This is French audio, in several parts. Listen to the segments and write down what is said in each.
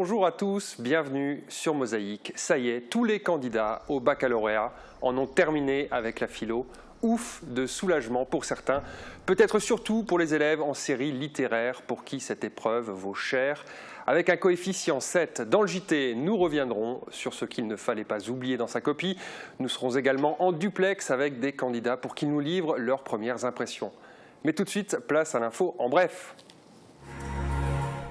Bonjour à tous, bienvenue sur Mosaïque. Ça y est, tous les candidats au baccalauréat en ont terminé avec la philo. Ouf de soulagement pour certains, peut-être surtout pour les élèves en série littéraire pour qui cette épreuve vaut cher. Avec un coefficient 7 dans le JT, nous reviendrons sur ce qu'il ne fallait pas oublier dans sa copie. Nous serons également en duplex avec des candidats pour qu'ils nous livrent leurs premières impressions. Mais tout de suite, place à l'info en bref.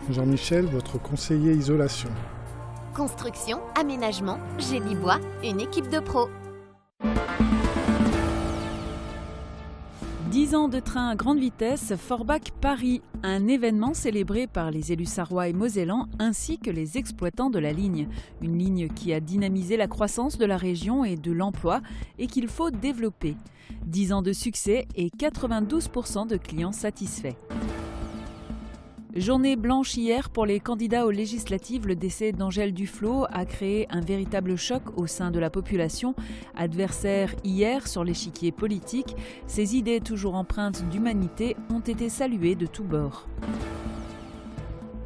Jean-Michel, votre conseiller isolation. Construction, aménagement, génie bois, une équipe de pros. 10 ans de train à grande vitesse, Forbach-Paris, un événement célébré par les élus sarrois et mosellans ainsi que les exploitants de la ligne. Une ligne qui a dynamisé la croissance de la région et de l'emploi et qu'il faut développer. 10 ans de succès et 92% de clients satisfaits. Journée blanche hier pour les candidats aux législatives. Le décès d'Angèle Duflot a créé un véritable choc au sein de la population. Adversaire hier sur l'échiquier politique, ses idées toujours empreintes d'humanité ont été saluées de tous bords.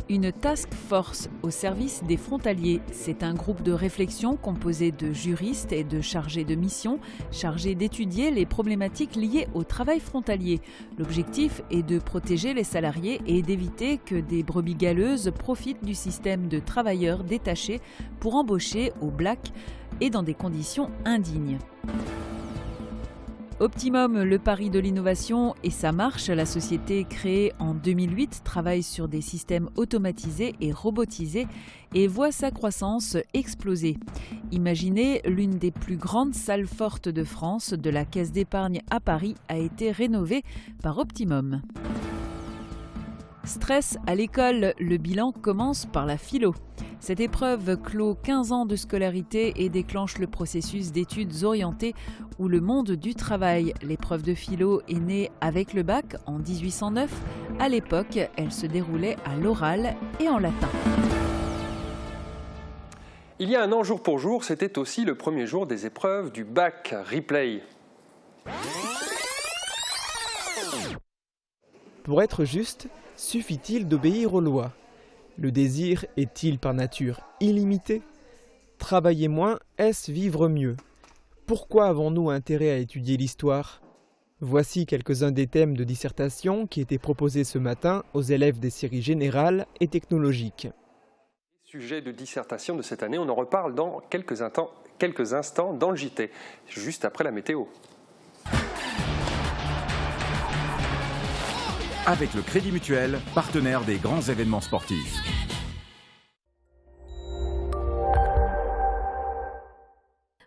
Une task force au service des frontaliers. C'est un groupe de réflexion composé de juristes et de chargés de mission, chargés d'étudier les problématiques liées au travail frontalier. L'objectif est de protéger les salariés et d'éviter que des brebis galeuses profitent du système de travailleurs détachés pour embaucher au black et dans des conditions indignes. Optimum, le pari de l'innovation et ça marche. La société créée en 2008 travaille sur des systèmes automatisés et robotisés et voit sa croissance exploser. Imaginez, l'une des plus grandes salles fortes de France de la Caisse d'épargne à Paris a été rénovée par Optimum. Stress à l'école, le bilan commence par la philo. Cette épreuve clôt 15 ans de scolarité et déclenche le processus d'études orientées ou le monde du travail. L'épreuve de philo est née avec le bac en 1809. À l'époque, elle se déroulait à l'oral et en latin. Il y a un an, jour pour jour, c'était aussi le premier jour des épreuves du bac replay. Pour être juste, suffit-il d'obéir aux lois? Le désir est-il par nature illimité? Travailler moins, est-ce vivre mieux? Pourquoi avons-nous intérêt à étudier l'histoire? Voici quelques-uns des thèmes de dissertation qui étaient proposés ce matin aux élèves des séries générales et technologiques. Sujet de dissertation de cette année, on en reparle dans quelques instants dans le JT, juste après la météo. Avec le Crédit Mutuel, partenaire des grands événements sportifs.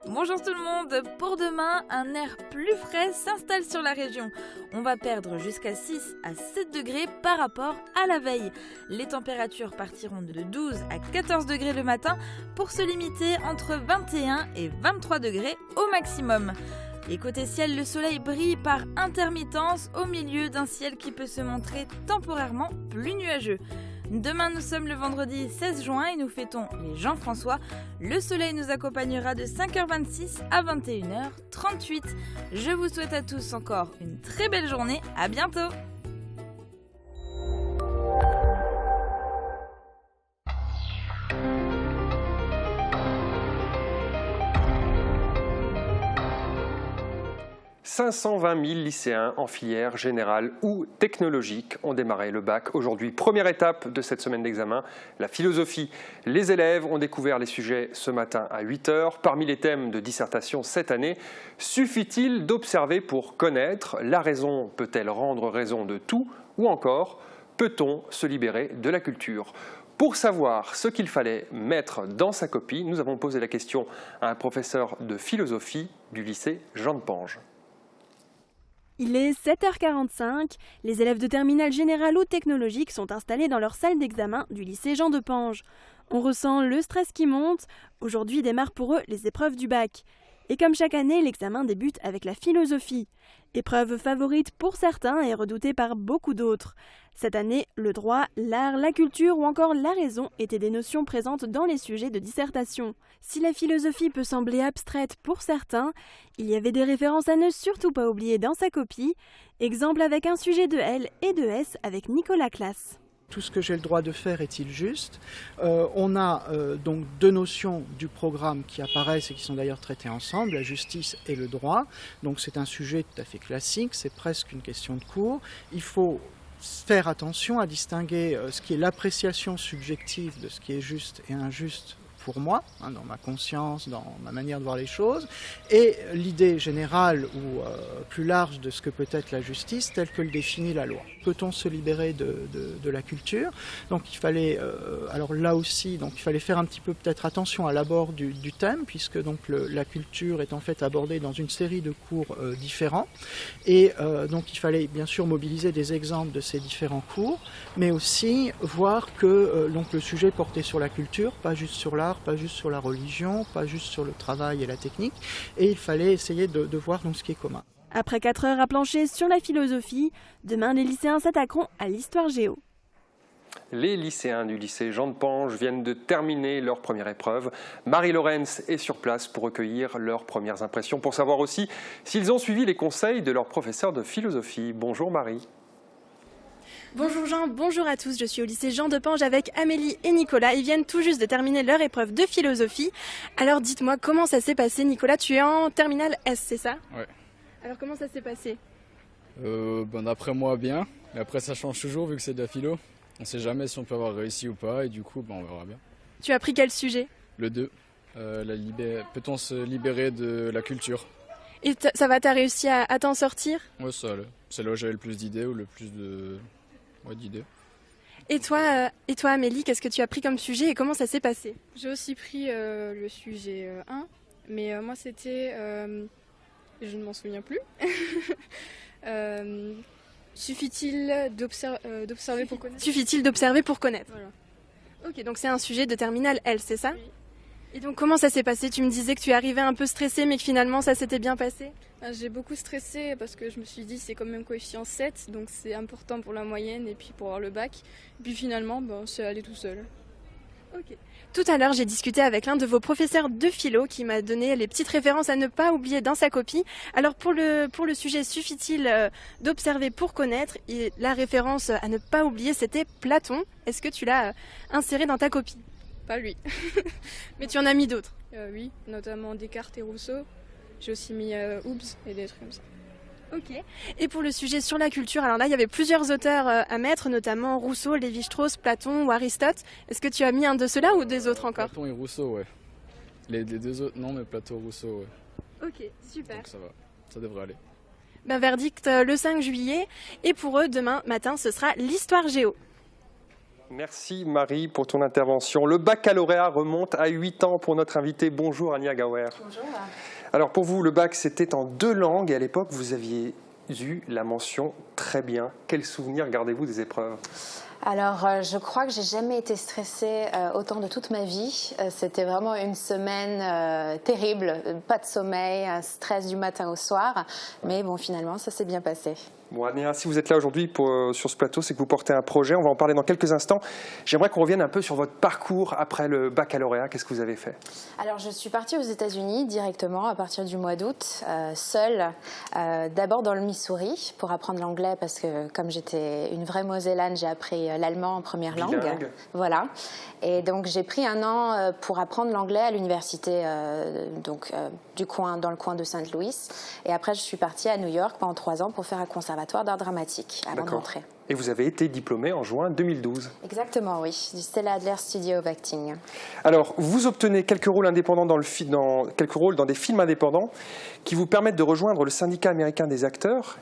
Bonjour tout le monde, pour demain, un air plus frais s'installe sur la région. On va perdre jusqu'à 6 à 7 degrés par rapport à la veille. Les températures partiront de 12 à 14 degrés le matin pour se limiter entre 21 et 23 degrés au maximum. Et côté ciel, le soleil brille par intermittence au milieu d'un ciel qui peut se montrer temporairement plus nuageux. Demain, nous sommes le vendredi 16 juin et nous fêtons les Jean-François. Le soleil nous accompagnera de 5h26 à 21h38. Je vous souhaite à tous encore une très belle journée. À bientôt! « 520 000 lycéens en filière générale ou technologique ont démarré le bac. Aujourd'hui, première étape de cette semaine d'examen, la philosophie. Les élèves ont découvert les sujets ce matin à 8h. Parmi les thèmes de dissertation cette année, suffit-il d'observer pour connaître? La raison peut-elle rendre raison de tout? Ou encore, peut-on se libérer de la culture? Pour savoir ce qu'il fallait mettre dans sa copie, nous avons posé la question à un professeur de philosophie du lycée Jean de Pange. Il est 7h45, les élèves de terminale générale ou technologique sont installés dans leur salle d'examen du lycée Jean de Pange. On ressent le stress qui monte, aujourd'hui démarrent pour eux les épreuves du bac. Et comme chaque année, l'examen débute avec la philosophie. Épreuve favorite pour certains et redoutée par beaucoup d'autres. Cette année, le droit, l'art, la culture ou encore la raison étaient des notions présentes dans les sujets de dissertation. Si la philosophie peut sembler abstraite pour certains, il y avait des références à ne surtout pas oublier dans sa copie. Exemple avec un sujet de L et de S avec Nicolas Classe. Tout ce que j'ai le droit de faire est-il juste? On a donc deux notions du programme qui apparaissent et qui sont d'ailleurs traitées ensemble, la justice et le droit. Donc c'est un sujet tout à fait classique, c'est presque une question de cours. Il faut faire attention à distinguer ce qui est l'appréciation subjective de ce qui est juste et injuste pour moi, dans ma conscience, dans ma manière de voir les choses, et l'idée générale ou plus large de ce que peut être la justice telle que le définit la loi. Peut-on se libérer de la culture? Donc il fallait, alors là aussi, donc il fallait faire un petit peu peut-être attention à l'abord du thème, puisque donc la culture est en fait abordée dans une série de cours différents, et donc il fallait bien sûr mobiliser des exemples de ces différents cours, mais aussi voir que donc le sujet portait sur la culture, pas juste sur l'art, pas juste sur la religion, pas juste sur le travail et la technique, et il fallait essayer de voir donc ce qui est commun. Après 4 heures à plancher sur la philosophie, demain les lycéens s'attaqueront à l'histoire géo. Les lycéens du lycée Jean de Pange viennent de terminer leur première épreuve. Marie Lorenz est sur place pour recueillir leurs premières impressions, pour savoir aussi s'ils ont suivi les conseils de leur professeur de philosophie. Bonjour Marie. Bonjour Jean, bonjour à tous, je suis au lycée Jean de Pange avec Amélie et Nicolas. Ils viennent tout juste de terminer leur épreuve de philosophie. Alors dites-moi, comment ça s'est passé Nicolas? Tu es en terminale S, c'est ça? Ouais. Alors comment ça s'est passé? D'après moi, bien. Mais après, ça change toujours vu que c'est de la philo. On sait jamais si on peut avoir réussi ou pas et du coup, on verra bien. Tu as pris quel sujet? Le 2. Peut-on se libérer de la culture? Et ça va, t'as réussi à t'en sortir? Ouais, ça allait. C'est là où j'avais le plus d'idées ou le plus d'idées. Et toi Amélie, qu'est-ce que tu as pris comme sujet et comment ça s'est passé? J'ai aussi pris le sujet 1, mais moi c'était, je ne m'en souviens plus, suffit-il d'observer pour connaître? Suffit-il d'observer pour connaître? Voilà. Ok, donc c'est un sujet de terminale L, c'est ça? Oui. Et donc comment ça s'est passé? Tu me disais que tu es arrivée un peu stressée mais que finalement ça s'était bien passé? J'ai beaucoup stressé parce que je me suis dit c'est quand même coefficient 7, donc c'est important pour la moyenne et puis pour avoir le bac. Et puis finalement, c'est allé tout seul. Ok. Tout à l'heure, j'ai discuté avec l'un de vos professeurs de philo qui m'a donné les petites références à ne pas oublier dans sa copie. Alors pour le sujet suffit-il d'observer pour connaître, et la référence à ne pas oublier c'était Platon. Est-ce que tu l'as inséré dans ta copie? Pas lui. Mais tu en as mis d'autres? Oui, notamment Descartes et Rousseau. J'ai aussi mis Hobbes et des trucs comme ça. Ok. Et pour le sujet sur la culture, alors là, il y avait plusieurs auteurs à mettre, notamment Rousseau, Lévi-Strauss, Platon ou Aristote. Est-ce que tu as mis un de ceux-là ou des autres encore? Platon et Rousseau, ouais. Les deux autres, non, mais Platon, Rousseau, ouais. Ok, super. Donc ça va, ça devrait aller. Verdict le 5 juillet. Et pour eux, demain matin, ce sera l'histoire géo. Merci Marie pour ton intervention. Le baccalauréat remonte à 8 ans pour notre invité. Bonjour Ania Gauer. Bonjour. Alors pour vous, le bac c'était en 2 langues et à l'époque vous aviez eu la mention très bien. Quel souvenir gardez-vous des épreuves? Alors, je crois que j'ai jamais été stressée autant de toute ma vie. C'était vraiment une semaine terrible, pas de sommeil, un stress du matin au soir. Mais bon, finalement, ça s'est bien passé. Bon, Ania, si vous êtes là aujourd'hui sur ce plateau, c'est que vous portez un projet. On va en parler dans quelques instants. J'aimerais qu'on revienne un peu sur votre parcours après le baccalauréat. Qu'est-ce que vous avez fait? Alors, je suis partie aux États-Unis directement à partir du mois d'août, seule, d'abord dans le Missouri pour apprendre l'anglais parce que comme j'étais une vraie Mosellane, j'ai appris l'allemand en première langue. Voilà. Et donc, j'ai pris 1 an pour apprendre l'anglais à l'université dans le coin de Saint-Louis. Et après, je suis partie à New York pendant 3 ans pour faire un conservatoire d'art dramatique avant de rentrer. Et vous avez été diplômée en juin 2012. Exactement, oui, du Stella Adler Studio of Acting. Alors, vous obtenez quelques rôles indépendants dans des films indépendants qui vous permettent de rejoindre le syndicat américain des acteurs.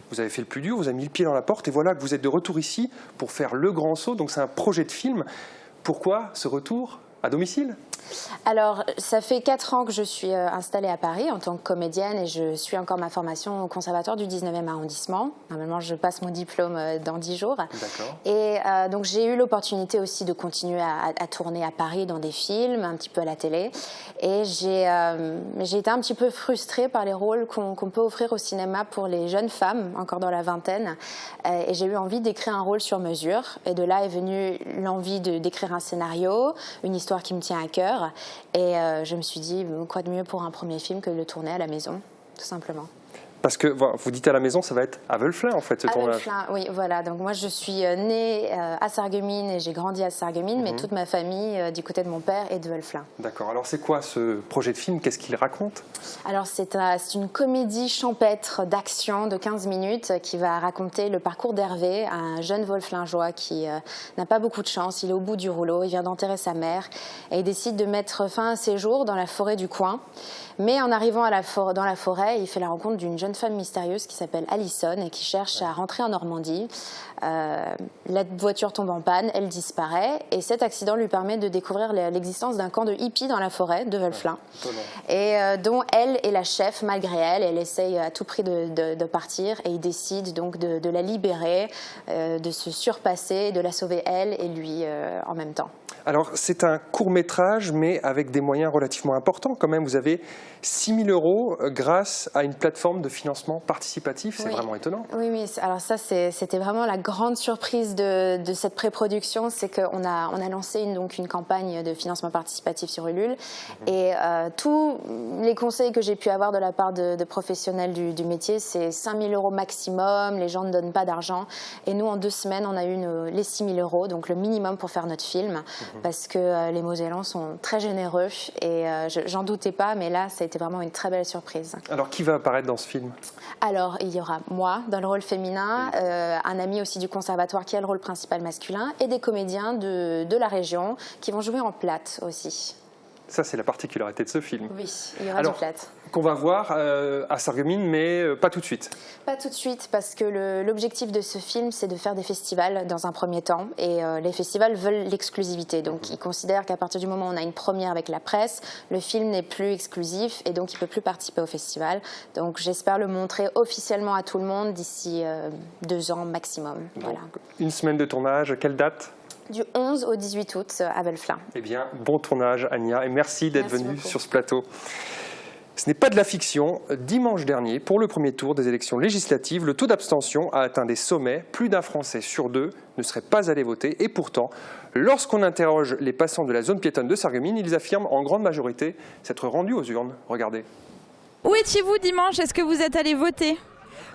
Vous avez fait le plus dur, vous avez mis le pied dans la porte et voilà que vous êtes de retour ici pour faire le grand saut. Donc c'est un projet de film. Pourquoi ce retour à domicile? Alors, ça fait 4 ans que je suis installée à Paris en tant que comédienne et je suis encore ma formation au conservatoire du 19e arrondissement. Normalement, je passe mon diplôme dans 10 jours. Et donc, j'ai eu l'opportunité aussi de continuer à tourner à Paris dans des films, un petit peu à la télé. Et j'ai été un petit peu frustrée par les rôles qu'on peut offrir au cinéma pour les jeunes femmes, encore dans la vingtaine. Et j'ai eu envie d'écrire un rôle sur mesure. Et de là est venue l'envie d'écrire un scénario, une histoire qui me tient à cœur. Et je me suis dit, quoi de mieux pour un premier film que de le tourner à la maison, tout simplement. Parce que vous dites à la maison, ça va être à Wölflin en fait ce tournage. Wölflin, oui, voilà. Donc moi je suis née à Sarreguemines et j'ai grandi à Sarreguemines, mais toute ma famille du côté de mon père est de Wölflin. D'accord. Alors c'est quoi ce projet de film? Qu'est-ce qu'il raconte? Alors c'est une comédie champêtre d'action de 15 minutes qui va raconter le parcours d'Hervé, un jeune Wölflingeois qui n'a pas beaucoup de chance. Il est au bout du rouleau, il vient d'enterrer sa mère et il décide de mettre fin à ses jours dans la forêt du coin. Mais en arrivant dans la forêt, il fait la rencontre d'une jeune femme mystérieuse qui s'appelle Alison et qui cherche à rentrer en Normandie. La voiture tombe en panne, elle disparaît et cet accident lui permet de découvrir l'existence d'un camp de hippies dans la forêt de Wölflin et dont elle est la chef malgré elle. Elle essaye à tout prix de partir et il décide donc de la libérer, de se surpasser, de la sauver elle et lui en même temps. Alors c'est un court-métrage mais avec des moyens relativement importants quand même. Vous avez 6 000 € grâce à une plateforme de financement participatif, c'est vraiment étonnant. Oui, alors ça c'était vraiment la grande surprise de cette pré-production, c'est qu'on a lancé une campagne de financement participatif sur Ulule et tous les conseils que j'ai pu avoir de la part de professionnels du métier, c'est 5 000 € maximum, les gens ne donnent pas d'argent et nous en 2 semaines on a eu les 6 000 €, donc le minimum pour faire notre film parce que les Mosellans sont très généreux et j'en doutais pas, mais là ça a été vraiment une très belle surprise. Alors qui va apparaître dans ce film? Alors il y aura moi dans le rôle féminin, un ami aussi du conservatoire qui a le rôle principal masculin et des comédiens de la région qui vont jouer en plate aussi. Ça c'est la particularité de ce film. Oui, il y aura du plate. Qu'on va voir à Sarreguemines, mais pas tout de suite. Pas tout de suite, parce que l'objectif de ce film, c'est de faire des festivals dans un premier temps. Et les festivals veulent l'exclusivité. Donc ils considèrent qu'à partir du moment où on a une première avec la presse, le film n'est plus exclusif et donc il ne peut plus participer au festival. Donc j'espère le montrer officiellement à tout le monde d'ici 2 ans maximum. Voilà. Une semaine de tournage, quelle date ? Du 11 au 18 août à Wölflin. Eh bien, bon tournage Ania et merci d'être venue sur ce plateau. Ce n'est pas de la fiction. Dimanche dernier, pour le premier tour des élections législatives, le taux d'abstention a atteint des sommets. Plus d'un Français sur 2 ne serait pas allé voter. Et pourtant, lorsqu'on interroge les passants de la zone piétonne de Sarreguemines, ils affirment en grande majorité s'être rendus aux urnes. Regardez. Où étiez-vous dimanche? Est-ce que vous êtes allé voter?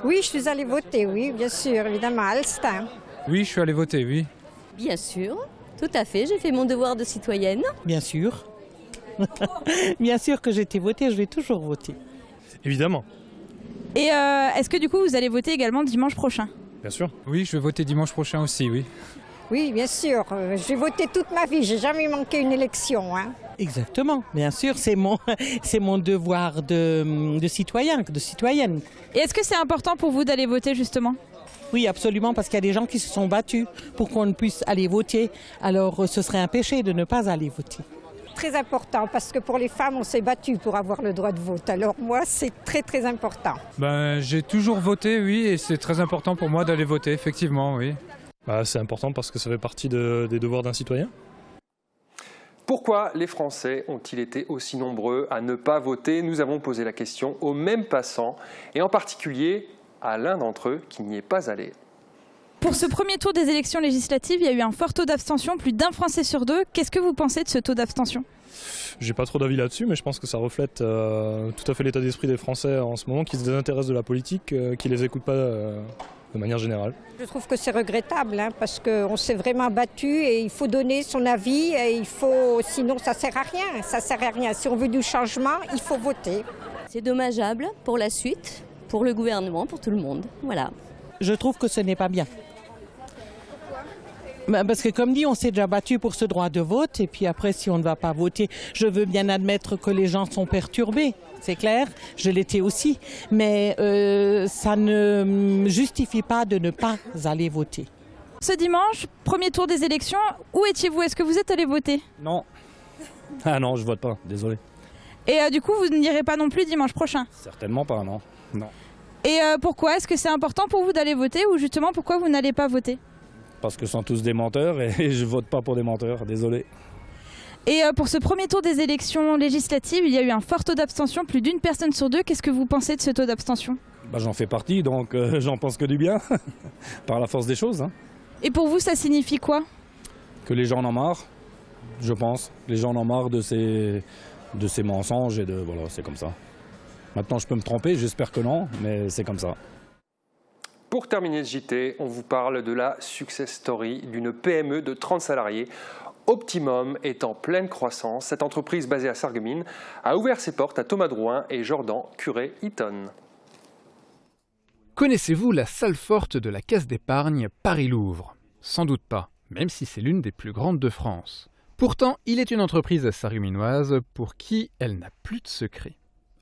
Oui, je suis allée voter, oui, bien sûr, évidemment, à Alstin. Oui, je suis allé voter, oui. Bien sûr, tout à fait, j'ai fait mon devoir de citoyenne. Bien sûr. Bien sûr que j'ai été votée, je vais toujours voter. Évidemment. Et est-ce que du coup vous allez voter également dimanche prochain? Bien sûr. Oui, je vais voter dimanche prochain aussi, oui. Oui, bien sûr. J'ai voté toute ma vie, j'ai jamais manqué une élection. Hein. Exactement, bien sûr, c'est mon devoir de citoyen, de citoyenne. Et est-ce que c'est important pour vous d'aller voter justement? Oui, absolument, parce qu'il y a des gens qui se sont battus pour qu'on puisse aller voter. Alors ce serait un péché de ne pas aller voter. Très important, parce que pour les femmes, on s'est battu pour avoir le droit de vote. Alors moi, c'est très très important. J'ai toujours voté, oui, et c'est très important pour moi d'aller voter, effectivement, oui. C'est important parce que ça fait partie des devoirs d'un citoyen. Pourquoi les Français ont-ils été aussi nombreux à ne pas voter? Nous avons posé la question aux mêmes passants, et en particulier à l'un d'entre eux qui n'y est pas allé. Pour ce premier tour des élections législatives, il y a eu un fort taux d'abstention, plus d'1 Français sur 2. Qu'est-ce que vous pensez de ce taux d'abstention? J'ai pas trop d'avis là-dessus, mais je pense que ça reflète tout à fait l'état d'esprit des Français en ce moment, qui se désintéressent de la politique, qui les écoutent pas de manière générale. Je trouve que c'est regrettable, parce qu'on s'est vraiment battu et il faut donner son avis, et sinon ça sert à rien. Ça sert à rien. Si on veut du changement, il faut voter. C'est dommageable pour la suite, pour le gouvernement, pour tout le monde. Voilà. Je trouve que ce n'est pas bien. Parce que comme dit, on s'est déjà battu pour ce droit de vote et puis après si on ne va pas voter, je veux bien admettre que les gens sont perturbés, c'est clair, je l'étais aussi, mais ça ne justifie pas de ne pas aller voter. Ce dimanche, premier tour des élections, où étiez-vous? Est-ce que vous êtes allé voter? Non. Ah non, je vote pas, désolé. Et du coup, vous n'irez pas non plus dimanche prochain? Certainement pas, non. Et pourquoi? Est-ce que c'est important pour vous d'aller voter ou justement pourquoi vous n'allez pas voter? Parce que ce sont tous des menteurs et je vote pas pour des menteurs, désolé. Et pour ce premier tour des élections législatives, il y a eu un fort taux d'abstention, plus d'1 personne sur 2. Qu'est-ce que vous pensez de ce taux d'abstention? J'en fais partie, donc j'en pense que du bien, par la force des choses. Hein. Et pour vous, ça signifie quoi? Que les gens en ont marre, je pense. Les gens en ont marre de ces mensonges et voilà, c'est comme ça. Maintenant, je peux me tromper, j'espère que non, mais c'est comme ça. Pour terminer ce JT, on vous parle de la success story d'une PME de 30 salariés. Optimum est en pleine croissance. Cette entreprise basée à Sarreguemines a ouvert ses portes à Thomas Drouin et Jordan Curé-Eaton. Connaissez-vous la salle forte de la Caisse d'épargne Paris-Louvre ? Sans doute pas, même si c'est l'une des plus grandes de France. Pourtant, il est une entreprise sarregueminoise pour qui elle n'a plus de secret.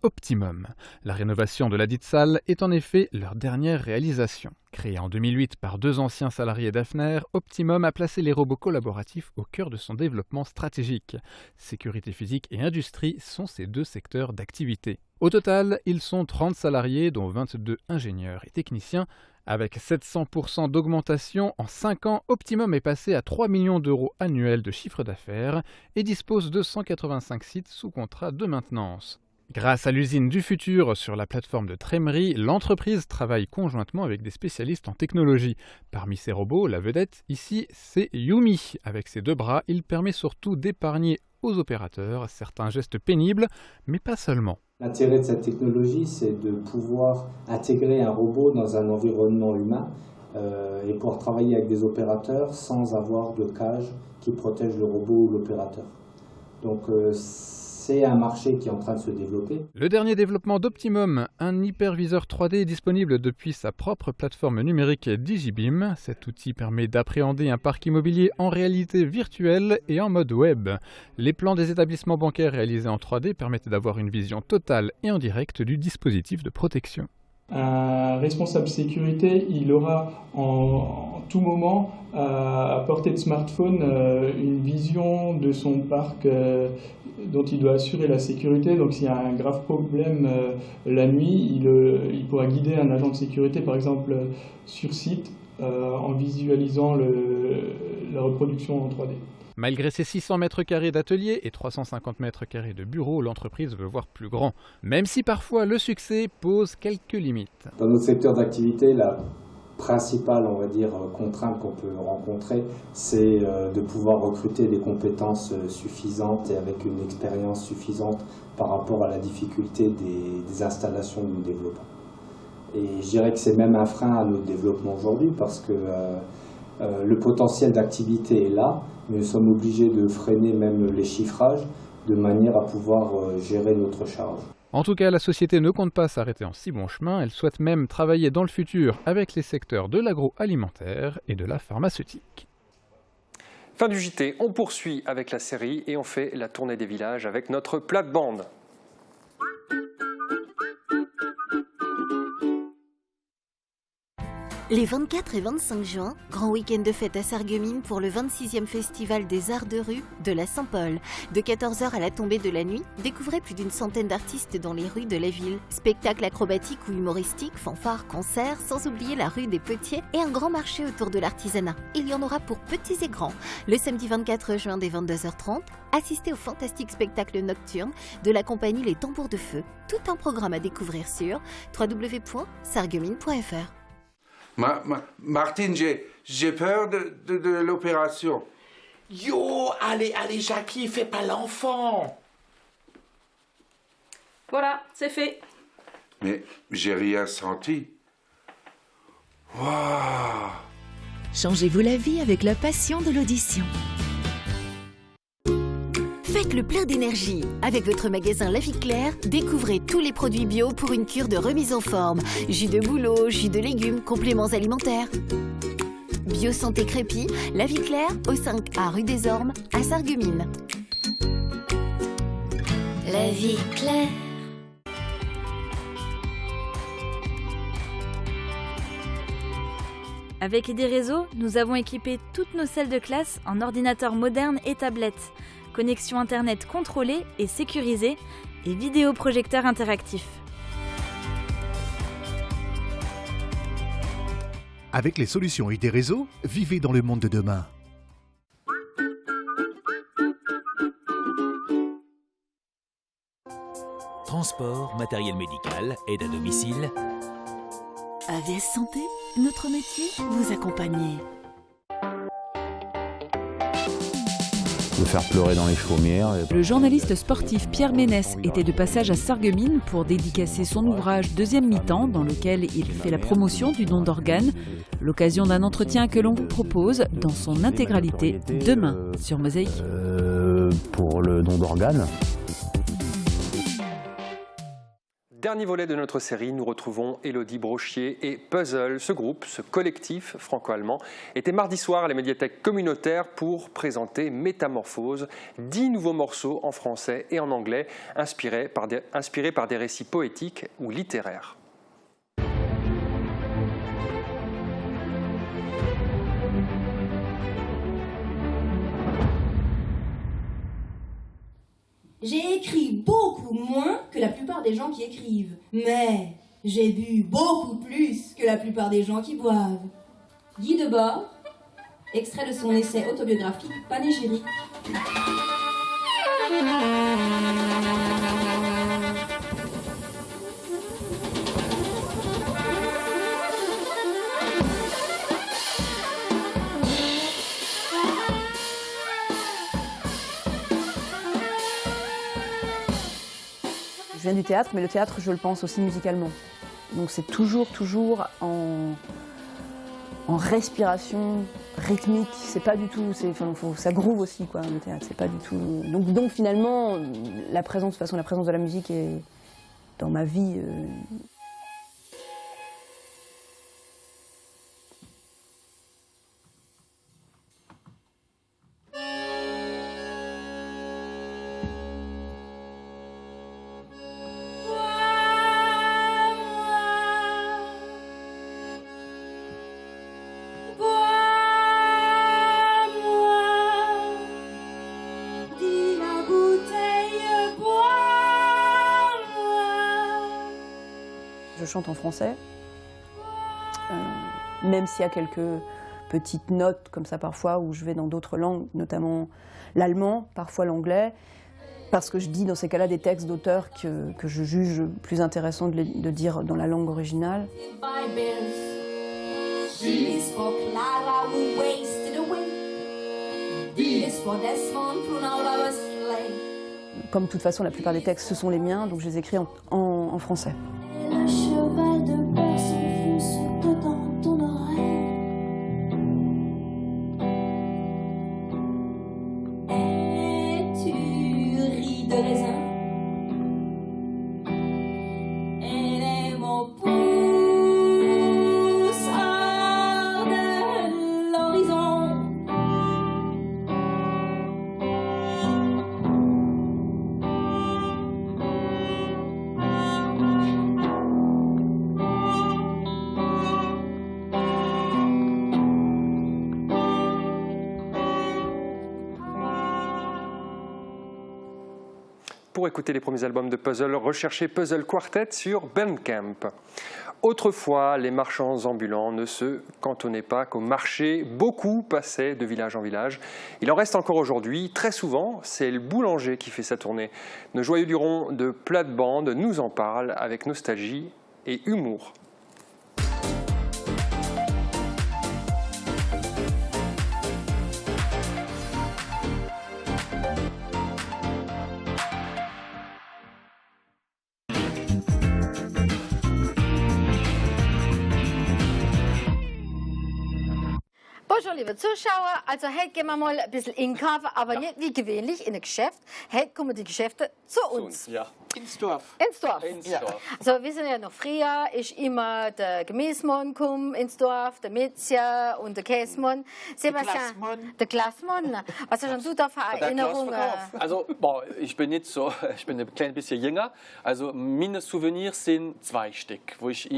Optimum. La rénovation de la dite salle est en effet leur dernière réalisation. Créée en 2008 par 2 anciens salariés d'Hafner, Optimum a placé les robots collaboratifs au cœur de son développement stratégique. Sécurité physique et industrie sont ces 2 secteurs d'activité. Au total, ils sont 30 salariés, dont 22 ingénieurs et techniciens. Avec 700% d'augmentation en 5 ans, Optimum est passé à 3 millions d'euros annuels de chiffre d'affaires et dispose de 185 sites sous contrat de maintenance. Grâce à l'usine du futur sur la plateforme de Trémery, l'entreprise travaille conjointement avec des spécialistes en technologie. Parmi ces robots, la vedette ici, c'est Yumi. Avec ses 2 bras, il permet surtout d'épargner aux opérateurs certains gestes pénibles, mais pas seulement. L'intérêt de cette technologie, c'est de pouvoir intégrer un robot dans un environnement humain et pouvoir travailler avec des opérateurs sans avoir de cage qui protège le robot ou l'opérateur. Donc c'est un marché qui est en train de se développer. Le dernier développement d'Optimum, un hyperviseur 3D est disponible depuis sa propre plateforme numérique DigiBeam. Cet outil permet d'appréhender un parc immobilier en réalité virtuelle et en mode web. Les plans des établissements bancaires réalisés en 3D permettent d'avoir une vision totale et en direct du dispositif de protection. Un responsable sécurité, il aura en tout moment à portée de smartphone une vision de son parc dont il doit assurer la sécurité. Donc s'il y a un grave problème la nuit, il pourra guider un agent de sécurité par exemple sur site en visualisant la reproduction en 3D. Malgré ses 600 mètres carrés d'atelier et 350 mètres carrés de bureaux, l'entreprise veut voir plus grand. Même si parfois le succès pose quelques limites. Dans notre secteur d'activité, la principale, on va dire, contrainte qu'on peut rencontrer, c'est de pouvoir recruter des compétences suffisantes et avec une expérience suffisante par rapport à la difficulté des installations que nous développons. Et je dirais que c'est même un frein à notre développement aujourd'hui parce que le potentiel d'activité est là, mais nous sommes obligés de freiner même les chiffrages de manière à pouvoir gérer notre charge. En tout cas, la société ne compte pas s'arrêter en si bon chemin, elle souhaite même travailler dans le futur avec les secteurs de l'agroalimentaire et de la pharmaceutique. Fin du JT, on poursuit avec la série et on fait la tournée des villages avec notre plate-bande. Les 24 et 25 juin, grand week-end de fête à Sarreguemines pour le 26e festival des arts de rue de la Saint-Paul. De 14h à la tombée de la nuit, découvrez plus d'une centaine d'artistes dans les rues de la ville. Spectacles acrobatiques ou humoristiques, fanfares, concerts, sans oublier la rue des Potiers et un grand marché autour de l'artisanat. Il y en aura pour petits et grands. Le samedi 24 juin dès 22h30, assistez au fantastique spectacle nocturne de la compagnie Les Tambours de Feu. Tout un programme à découvrir sur www.sarreguemines.fr. Martine, j'ai peur de l'opération. Yo, allez, Jackie, fais pas l'enfant. Voilà, c'est fait. Mais j'ai rien senti. Waouh! Changez-vous la vie avec la passion de l'audition. Faites le plein d'énergie. Avec votre magasin La Vie Claire, découvrez tous les produits bio pour une cure de remise en forme. Jus de bouleau, jus de légumes, compléments alimentaires. Bio Santé Crépy, La Vie Claire, au 5A rue des Ormes, à Sarreguemines. La Vie Claire. Avec des réseaux, nous avons équipé toutes nos salles de classe en ordinateurs modernes et tablettes. Connexion Internet contrôlée et sécurisée et vidéoprojecteur interactif. Avec les solutions ID Réseau, vivez dans le monde de demain. Transport, matériel médical, aide à domicile. AVS Santé, notre métier, vous accompagner. de faire pleurer dans les chaumières. Le journaliste sportif Pierre Ménès était de passage à Sarreguemines pour dédicacer son ouvrage Deuxième mi-temps, dans lequel il fait la promotion du don d'organes. L'occasion d'un entretien que l'on vous propose dans son intégralité demain sur Mosaïque. Pour le don d'organes. Dernier volet de notre série, nous retrouvons Élodie Brochier et Puzzle. Ce groupe, ce collectif franco-allemand, était mardi soir à la médiathèque communautaire pour présenter Métamorphose, 10 nouveaux morceaux en français et en anglais, inspirés par des récits poétiques ou littéraires. J'ai écrit beaucoup moins que la plupart des gens qui écrivent, mais j'ai bu beaucoup plus que la plupart des gens qui boivent. Guy Debord, extrait de son essai autobiographique Panégyrique. Je viens du théâtre, mais le théâtre, je le pense aussi musicalement. Donc c'est toujours en respiration rythmique. C'est pas du tout, ça groove aussi quoi. Le théâtre, c'est pas du tout. Donc finalement, la présence de la musique est dans ma vie. Je chante en français, même s'il y a quelques petites notes comme ça parfois où je vais dans d'autres langues, notamment l'allemand, parfois l'anglais, parce que je dis dans ces cas-là des textes d'auteurs que je juge plus intéressant de dire dans la langue originale. Comme de toute façon la plupart des textes ce sont les miens, donc je les écris en français. Le cheval de bois s'enfonce dedans ton oreille. Et tu ris de raisin. Et les mots poussent hors de l'horizon. Pour écouter les premiers albums de Puzzle, recherchez Puzzle Quartet sur Bandcamp. Autrefois, les marchands ambulants ne se cantonnaient pas qu'au marché. Beaucoup passaient de village en village. Il en reste encore aujourd'hui. Très souvent, c'est le boulanger qui fait sa tournée. Nos joyeux lurons de plate-bande nous en parlent avec nostalgie et humour. Bonjour liebe Zuschauer, also heute gehen wir mal ein bisschen einkaufen, aber nicht wie gewöhnlich in ein Geschäft. Heute kommen die Geschäfte zu uns. Ja, ins Dorf. Ins Dorf. Ja. Also wir sind ja noch früher, ist immer der Gemüsemann kommen ins Dorf, der Metzger und der Käsemann. Sebastian, der Glassmann. Was hast du da für Erinnerungen? Also, ich bin ein klein bisschen jünger. Also meine Souvenirs sind 2 Stück, wo ich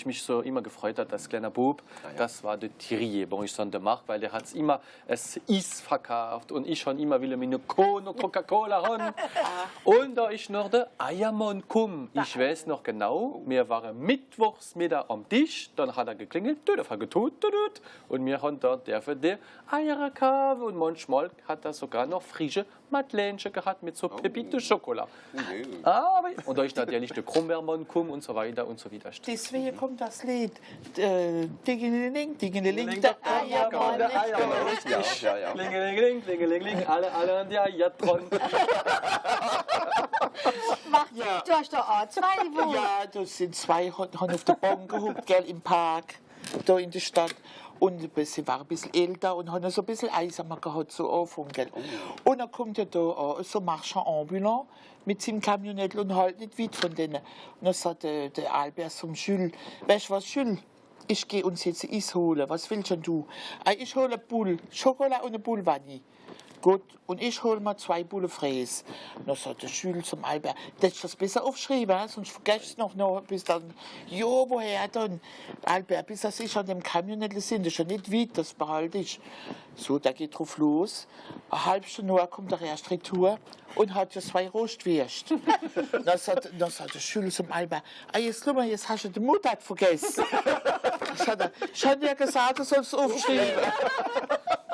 mich so immer gefreut habe als kleiner Bub. Das war der Thierry, wo ich so der Macht, weil der hat immer es Eis verkauft und ich schon immer will mir eine Coca-Cola haben. Und da ist noch der Eiermann ich weiß noch genau, wir waren Mittwochsmittag am Tisch, dann hat geklingelt, der hat getut, und wir haben dort die Eier gekauft und manchmal hat er sogar noch frische Madeleine gehabt mit so Pépite de Chocolat. Und da ist natürlich der Krummbeermann und so weiter und so wieder. Deswegen kommt das Lied. Dingeling, Dingeling, der Eiermann. Klingeling, Klingeling, alle an die Eier dran. Ja. Du hast da auch zwei gewohnt. Ja, das sind zwei, haben auf der Bank gehuckt, gell, im Park, da in der Stadt. Und sie waren ein bisschen älter und haben so ein bisschen einsamer gehabt, so Anfang, gell. Und dann kommt ja da so Marchand ambulant mit seinem Kamionett und halt nicht weit von denen. Und dann sagt der Albert zum Jules, weißt du was, Jules? Ich gehe uns jetzt Eis holen. Was willst denn du? Ich hole eine Boule Schokolade und eine Boule Vanille. Gut, und ich hole mal 2 Bullen Fräs. Dann sagt der Schüler zum Albert, das ist das besser aufschreiben, sonst vergesst es noch bis dann. Jo, woher dann? Albert, bis das ich an dem Kamionett sind, das ist ja nicht weit, das behalte ich. So, der geht drauf los. Eine halbe Stunde nachher kommt der erste Retour und hat ja 2 Rostwürst. Dann sagt der Schüler zum Albert, jetzt hast du die Mutter vergessen. Ich habe dir gesagt, du sollst aufschreiben.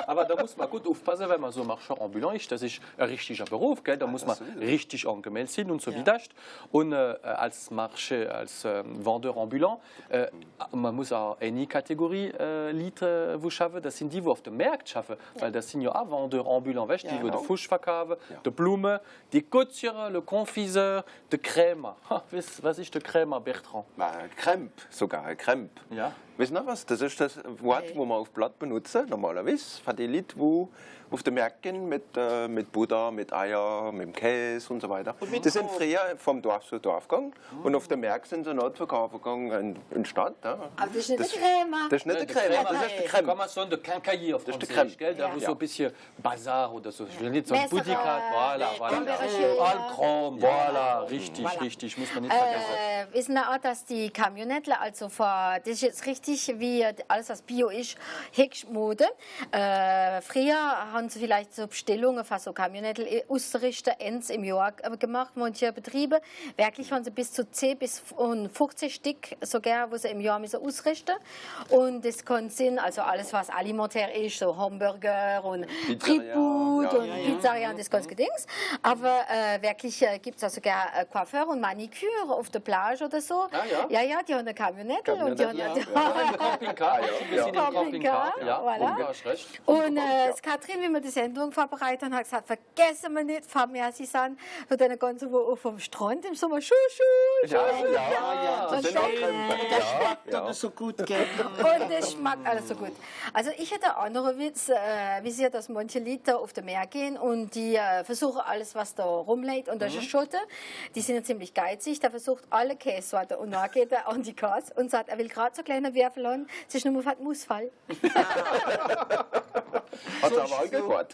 Aber da muss man gut aufpassen, wenn man so Marchand ambulant ist. Das ist ein richtiger Beruf, gell? Da muss man richtig angemeldet sein und so weiter. Und als Vendeur ambulant, man muss auch eine Kategorie Leute schaffen. Das sind die, die auf dem Markt schaffen. Weil das sind ja auch Vendeur ambulant, weißt du, die den Fisch verkaufen, die Blumen, die Couture, le Confiseur, der Krämer. Was ist der Krämer, Bertrand? Kremp, sogar ein Kremp. Ja. Weißt du noch was? Das ist das Wort, das wir auf Blatt benutzen, normalerweise. Für die Leute, die auf den Markt gehen mit Butter, mit Eier, mit dem Käse und so weiter. Die sind früher vom Dorf zu Dorf gegangen und auf den Markt sind sie nicht verkaufen gegangen in die Stadt. Ja. Aber das ist nicht der Krämer. Das ist nicht der Krämer, das ist der Kremp. Kann man sagen, der Quincaillier auf Französisch, gell? Da wo so ein bisschen Bazar oder so. Ich will nicht so ein Boutique hat, voilà. Alkrom, voilà, richtig, muss man nicht vergessen. Wissen wir auch, dass die Kamionettler, also das ist jetzt richtig, wie alles, was Bio ist, Heckmode. Früher haben sie vielleicht so Bestellungen für so Kamionettel auszurichten, eins im Jahr gemacht, manche Betriebe. Wirklich haben sie bis zu 10 bis 50 Stück sogar, wo sie im Jahr müssen ausrichten. Und das kann sein, also alles, was alimentär ist, so Hamburger und Streetfood und Pizzeria und das ganze Dings. Aber wirklich gibt es auch sogar Coiffeur und Maniküre auf der Plage oder so. Ja, die haben eine Kamionette und die haben Campingcar, ja, und Katrin, wie wir die Sendung vorbereitet haben, hat gesagt, vergessen wir nicht, fahren wir sie an, für den ganzen Woche vom Strand im Sommer, das schmeckt dann so gut, gell? Und das schmeckt alles so gut. Also ich hätte auch noch einen Witz, wie sie, dass manche Leute auf den Meer gehen und die versuchen alles, was da rumliegt, und das ist Schotte, die sind ja ziemlich geizig, der versucht alle Käsesorten und dann geht er an die Kasse und sagt, er will gerade so kleine Würfel haben, es ist nur ein Mussfall.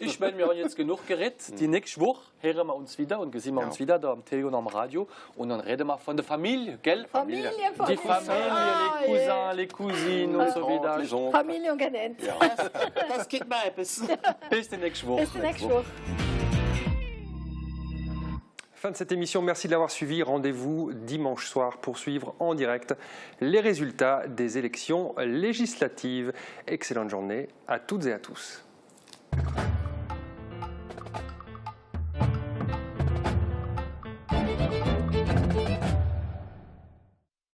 Ich meine, wir haben jetzt genug geredet. Die nächste Woche hören wir uns wieder und sehen wir uns wieder da am Tele und am Radio. Und dann reden wir von der Familie, gell? Familie, die Familie, les Cousins, les Cousines und so weiter. Familie und genannt. Ja. Das geht mal bis. Bis die nächste Woche. Bis die nächste Woche. Fin de cette émission, merci de l'avoir suivi. Rendez-vous dimanche soir pour suivre en direct les résultats des élections législatives. Excellente journée à toutes et à tous.